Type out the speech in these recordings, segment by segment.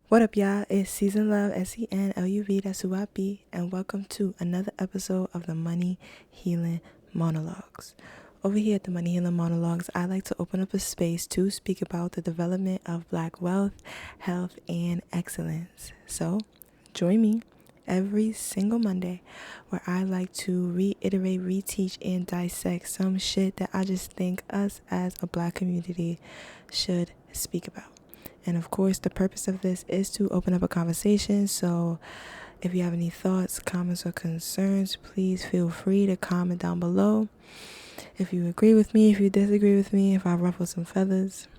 What up, y'all? It's Season Love, SENLUV, that's who I be, and welcome to another episode of the Money Healing Monologues. Over here at the Money Healing Monologues, I like to open up a space to speak about the development of Black wealth, health, and excellence. So, join me every single Monday where I like to reiterate, reteach, and dissect some shit that I just think us as a Black community should speak about. And of course, the purpose of this is to open up a conversation. So if you have any thoughts, comments, or concerns, please feel free to comment down below. If you agree with me, if you disagree with me, if I ruffle some feathers,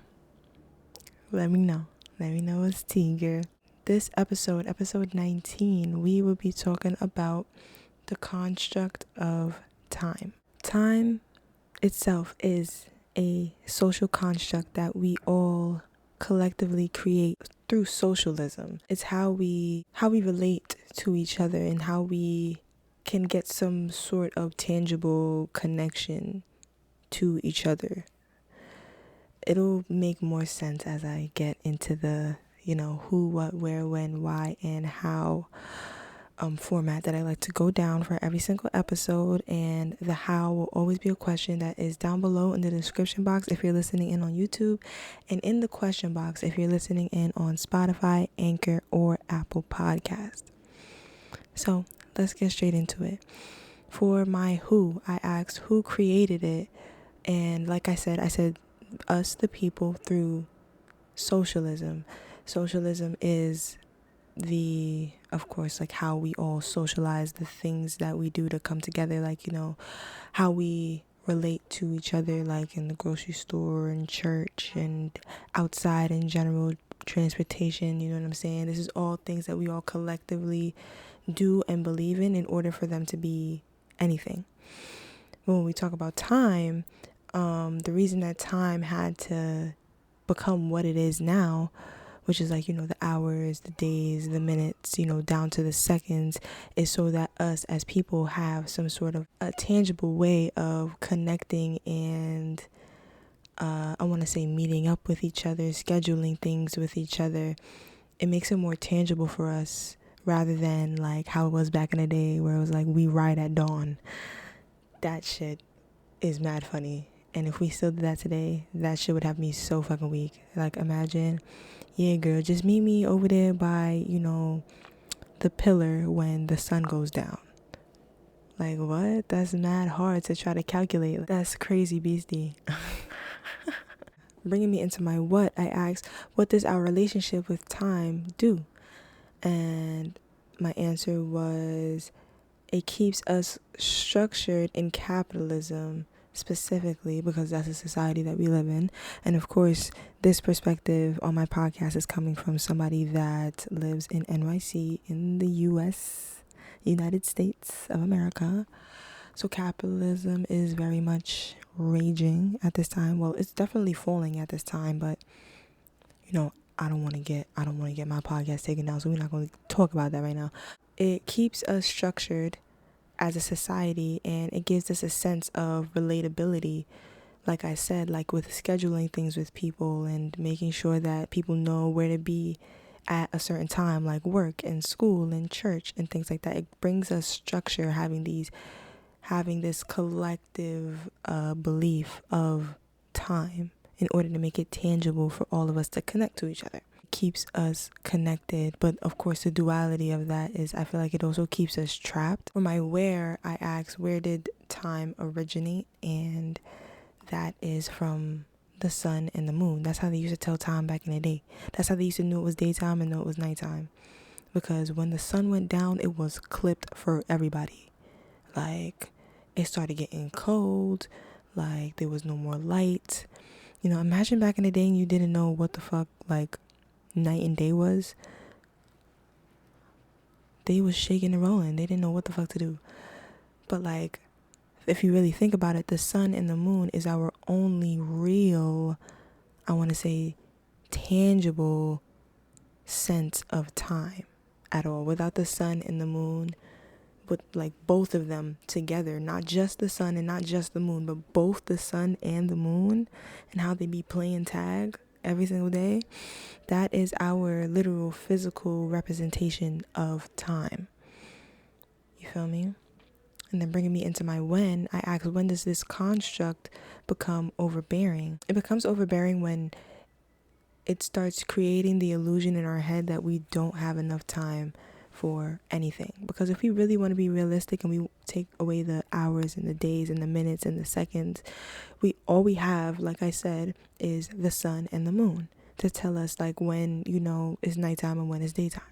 let me know. Let me know it's tea, girl. This episode 19, we will be talking about the construct of time. Time itself is a social construct that we all collectively create through socialism. It's how we relate to each other and how we can get some sort of tangible connection to each other. It'll make more sense as I get into the, who, what, where, when, why, and how format that I like to go down for every single episode. And the how will always be a question that is down below in the description box if you're listening in on YouTube, and in the question box if you're listening in on Spotify, Anchor, or Apple Podcast. So let's get straight into it. For my who, I asked who created it, and like I said us, the people, through socialism. Socialism is of course, like how we all socialize, the things that we do to come together, like, how we relate to each other, like in the grocery store and church and outside in general, transportation, you know what I'm saying? This is all things that we all collectively do and believe in order for them to be anything. When we talk about time, the reason that time had to become what it is now, which is like, the hours, the days, the minutes, down to the seconds, is so that us as people have some sort of a tangible way of connecting and, I want to say meeting up with each other, scheduling things with each other. It makes it more tangible for us rather than like how it was back in the day where it was like we ride at dawn. That shit is mad funny. And if we still did that today, that shit would have me so fucking weak. Like, imagine, yeah, girl, just meet me over there by, the pillar when the sun goes down. Like, what? That's mad hard to try to calculate. That's crazy beastie. Bringing me into my what, I asked, what does our relationship with time do? And my answer was, it keeps us structured in capitalism, specifically because that's a society that we live in. And of course, this perspective on my podcast is coming from somebody that lives in NYC in the United States of America. So capitalism is very much raging at this time. Well, it's definitely falling at this time, but I don't want to get my podcast taken down, so we're not going to talk about that right now. It keeps us structured as a society, and it gives us a sense of relatability, like I said, like with scheduling things with people and making sure that people know where to be at a certain time, like work and school and church and things like that. It brings us structure, having this collective belief of time in order to make it tangible for all of us to connect to each other. Keeps us connected, but of course the duality of that is I feel like it also keeps us trapped. For my where, I asked, where did time originate? And that is from the sun and the moon. That's how they used to tell time back in the day. That's how they used to know it was daytime and know it was nighttime, because when the sun went down, it was clipped for everybody. Like, it started getting cold, like there was no more light. Imagine back in the day and you didn't know what the fuck like night and day was. They was shaking and rolling. They didn't know what the fuck to do. But like, if you really think about it, the sun and the moon is our only real, I want to say, tangible sense of time at all. Without the sun and the moon, with like both of them together, not just the sun and not just the moon, but both the sun and the moon, and how they be playing tag, every single day, that is our literal physical representation of time. You feel me? And then bringing me into my when, I ask, when does this construct become overbearing? It becomes overbearing when it starts creating the illusion in our head that we don't have enough time for anything. Because if we really want to be realistic and we take away the hours and the days and the minutes and the seconds, all we have, like I said, is the sun and the moon to tell us like when, is nighttime and when is daytime.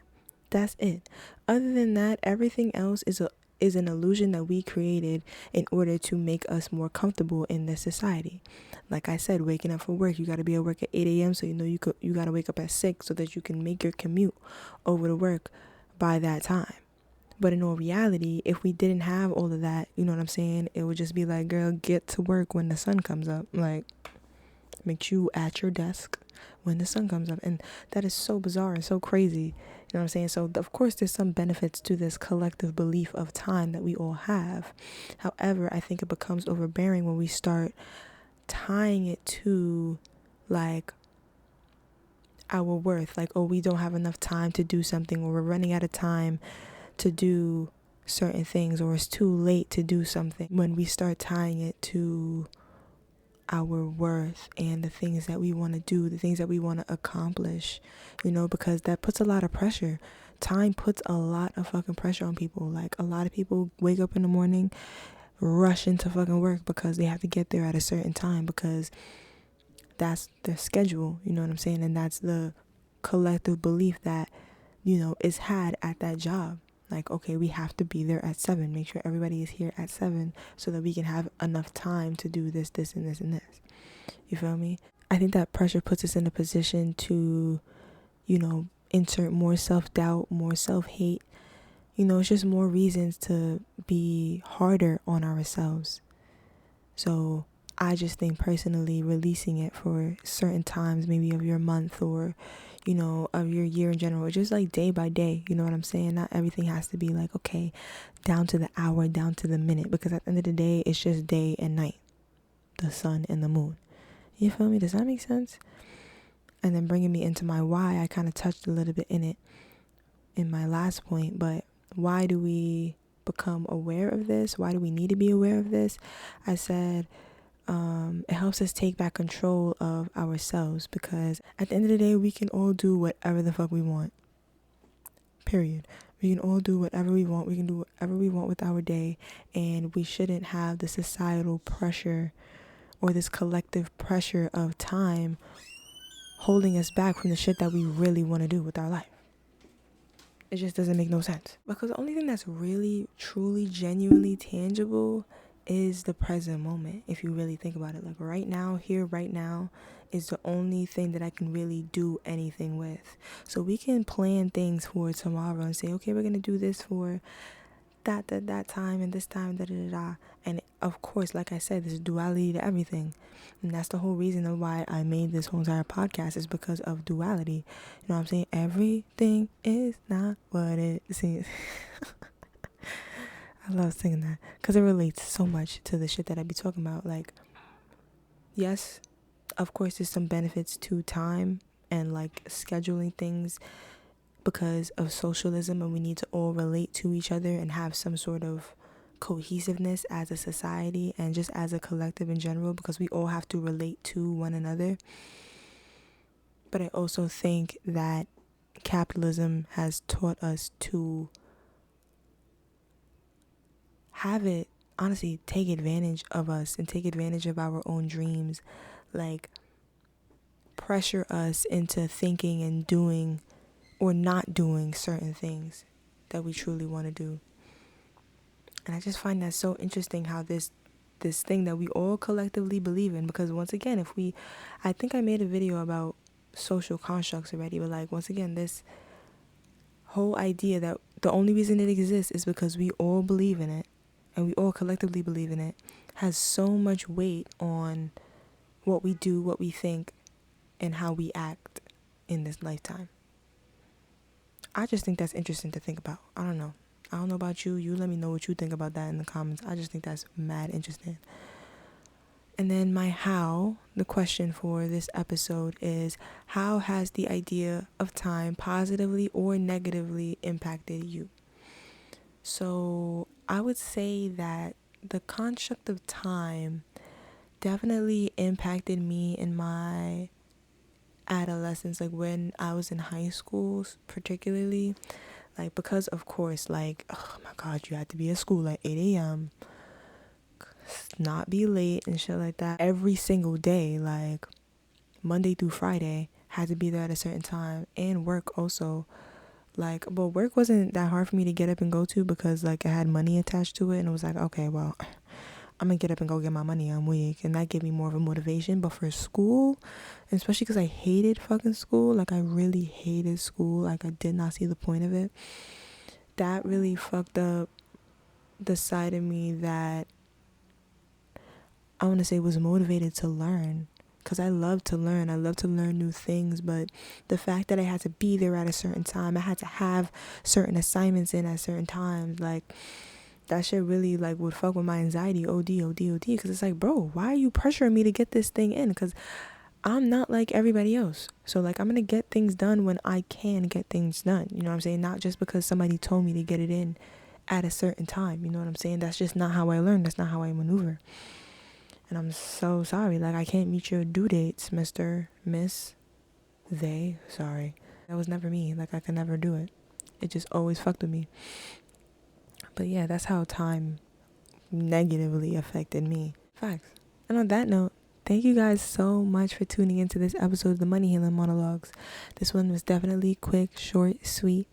That's it. Other than that, everything else is an illusion that we created in order to make us more comfortable in this society. Like I said, waking up for work, you got to be at work at 8 a.m. So you got to wake up at 6 so that you can make your commute over to work by that time. But in all reality, if we didn't have all of that, you know what I'm saying, it would just be like, girl, get to work when the sun comes up. Like, make you at your desk when the sun comes up. And that is so bizarre and so crazy. You know what I'm saying? So of course there's some benefits to this collective belief of time that we all have. However, I think it becomes overbearing when we start tying it to like our worth. Like, oh, we don't have enough time to do something, or we're running out of time to do certain things, or it's too late to do something. When we start tying it to our worth and the things that we want to do, the things that we want to accomplish, because that puts a lot of pressure. Time puts a lot of fucking pressure on people. Like, a lot of people wake up in the morning, rush into fucking work because they have to get there at a certain time because that's their schedule, you know what I'm saying? And that's the collective belief that, is had at that job. Like, okay, we have to be there at 7. Make sure everybody is here at 7 so that we can have enough time to do this, this, and this, and this. You feel me? I think that pressure puts us in a position to, insert more self-doubt, more self-hate. It's just more reasons to be harder on ourselves. So I just think personally releasing it for certain times, maybe of your month or, of your year in general, just like day by day, you know what I'm saying? Not everything has to be like, okay, down to the hour, down to the minute, because at the end of the day, it's just day and night, the sun and the moon. You feel me? Does that make sense? And then bringing me into my why, I kind of touched a little bit in it in my last point, but why do we become aware of this? Why do we need to be aware of this? I said, it helps us take back control of ourselves, because at the end of the day, we can all do whatever the fuck we want. Period. We can all do whatever we want. We can do whatever we want with our day, and we shouldn't have the societal pressure or this collective pressure of time holding us back from the shit that we really want to do with our life. It just doesn't make no sense. Because the only thing that's really, truly, genuinely tangible is the present moment. If you really think about it, like right now, here, right now is the only thing that I can really do anything with. So we can plan things for tomorrow and say, okay, we're going to do this for that time and this time, da. And of course, like I said, there's duality to everything. And that's the whole reason of why I made this whole entire podcast, is because of duality. You know what I'm saying? Everything is not what it seems. I love singing that because it relates so much to the shit that I be talking about. Like, yes, of course, there's some benefits to time and like scheduling things because of socialism, and we need to all relate to each other and have some sort of cohesiveness as a society and just as a collective in general, because we all have to relate to one another. But I also think that capitalism has taught us to have it, honestly, take advantage of us and take advantage of our own dreams, like pressure us into thinking and doing or not doing certain things that we truly want to do. And I just find that so interesting how this thing that we all collectively believe in, because once again, I think I made a video about social constructs already, but like, once again, this whole idea that the only reason it exists is because we all believe in it and we all collectively believe in it has so much weight on what we do, what we think, and how we act in this lifetime. I just think that's interesting to think about. I don't know about you. You let me know what you think about that in the comments. I just think that's mad interesting. And then the question for this episode is, how has the idea of time positively or negatively impacted you? So I would say that the construct of time definitely impacted me in my adolescence, like when I was in high school particularly, like because of course, like, oh my god, you had to be at school at 8 a.m, not be late and shit like that every single day, like Monday through Friday, had to be there at a certain time. And work also, like, but work wasn't that hard for me to get up and go to because like I had money attached to it, and it was like, okay, well, I'm gonna get up and go get my money. I'm weak, and that gave me more of a motivation. But for school, especially because I hated fucking school, like I really hated school, like I did not see the point of it, that really fucked up the side of me that I want to say was motivated to learn, because I love to learn. I love to learn new things, but the fact that I had to be there at a certain time, I had to have certain assignments in at certain times, like that shit really like would fuck with my anxiety, OD, because it's like, bro, why are you pressuring me to get this thing in? Because I'm not like everybody else. So like, I'm gonna get things done when I can get things done, you know what I'm saying? Not just because somebody told me to get it in at a certain time, you know what I'm saying? That's just not how I learn. That's not how I maneuver. And I'm so sorry, like I can't meet your due dates, miss, sorry. That was never me. Like I could never do it. It just always fucked with me. But yeah, that's how time negatively affected me. Facts. And on that note, thank you guys so much for tuning into this episode of the Money Healing Monologues. This one was definitely quick, short, sweet.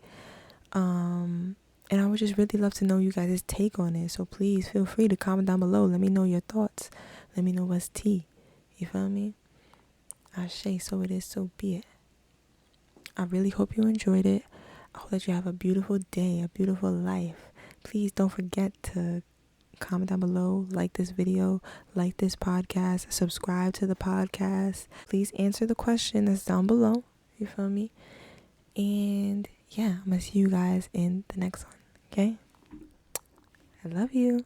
And I would just really love to know you guys' take on it. So please feel free to comment down below. Let me know your thoughts. Let me know what's tea. You feel me? Ashe, so it is, so be it. I really hope you enjoyed it. I hope that you have a beautiful day, a beautiful life. Please don't forget to comment down below, like this video, like this podcast, subscribe to the podcast. Please answer the question that's down below. You feel me? And yeah, I'm gonna see you guys in the next one. Okay? I love you.